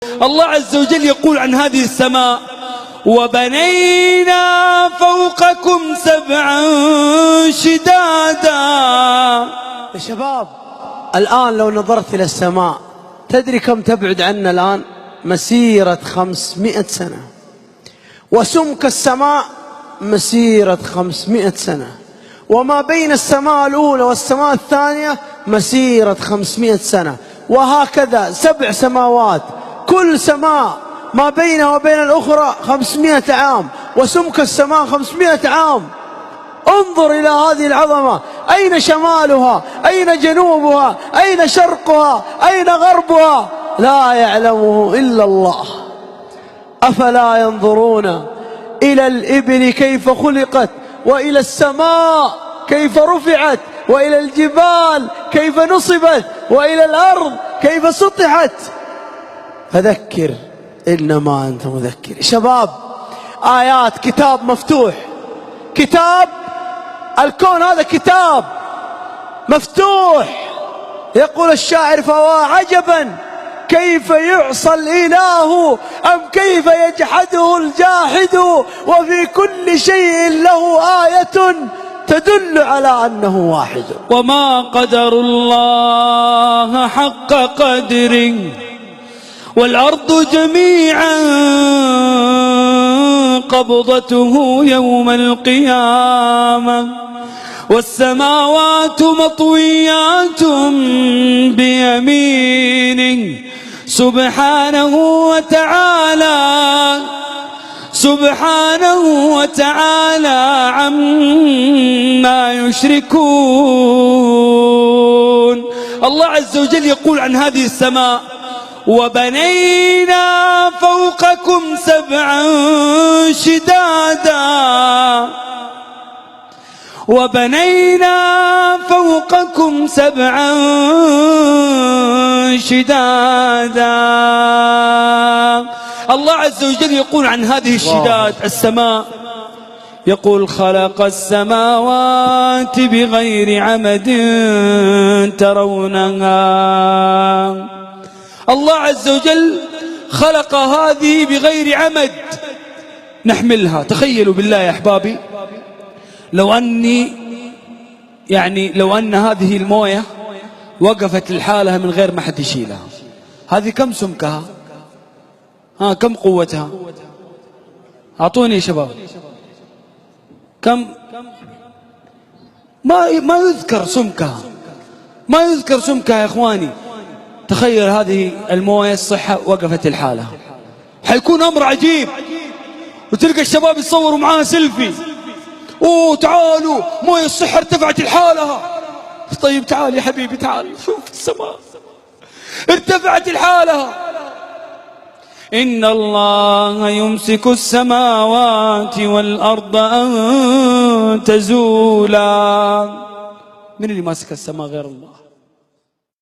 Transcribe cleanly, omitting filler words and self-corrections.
الله عز وجل يقول عن هذه السماء: وبنينا فوقكم سبعا شدادا. يا شباب، الآن لو نظرت إلى السماء تدري كم تبعد عنا الآن؟ مسيرة 500 سنة. وسمك السماء مسيرة 500 سنة. وما بين السماء الأولى والسماء الثانية مسيرة 500 سنة. وهكذا 7 سماوات، كل سماء ما بينها وبين الأخرى 500 عام، وسمك السماء 500 عام. انظر إلى هذه العظمة، أين شمالها؟ أين جنوبها؟ أين شرقها؟ أين غربها؟ لا يعلمه إلا الله. أفلا ينظرون إلى الإبل كيف خلقت، وإلى السماء كيف رفعت، وإلى الجبال كيف نصبت، وإلى الأرض كيف سطحت. فذكر إنما أنت مذكر. شباب، آيات كتاب مفتوح، كتاب الكون هذا كتاب مفتوح. يقول الشاعر: فوا عجبا كيف يعصى الإله أم كيف يجحده الجاحد، وفي كل شيء له آية تدل على أنه واحد. وما قدر الله حق قدره والأرض جميعا قبضته يوم القيامة والسماوات مطويات بيمينه سبحانه وتعالى عما يشركون. الله عز وجل يقول عن هذه السماء: وبنينا فوقكم سبعا شدادا. وبنينا فوقكم سبعا شدادا. الله عز وجل يقول عن هذه الشداد السماء، يقول: خلق السماوات بغير عمد ترونها. الله عز وجل خلق هذه بغير عمد نحملها. تخيلوا بالله يا أحبابي، لو أن هذه الموية وقفت لحالها من غير ما حد يشيلها، هذه كم سمكها؟ كم قوتها؟ أعطوني يا شباب، كم؟ ما يذكر سمكها، ما يذكر سمكها يا إخواني. تخيل هذه الموية الصحة وقفت لحالها، حيكون أمر عجيب. وتلقى الشباب يصوروا معاها سيلفي: اوه تعالوا مويه الصحة ارتفعت لحالها. طيب تعال يا حبيبي، تعال شوف السماء ارتفعت لحالها. إن الله يمسك السماوات والأرض أن تزولا. من اللي ماسك السماء غير الله؟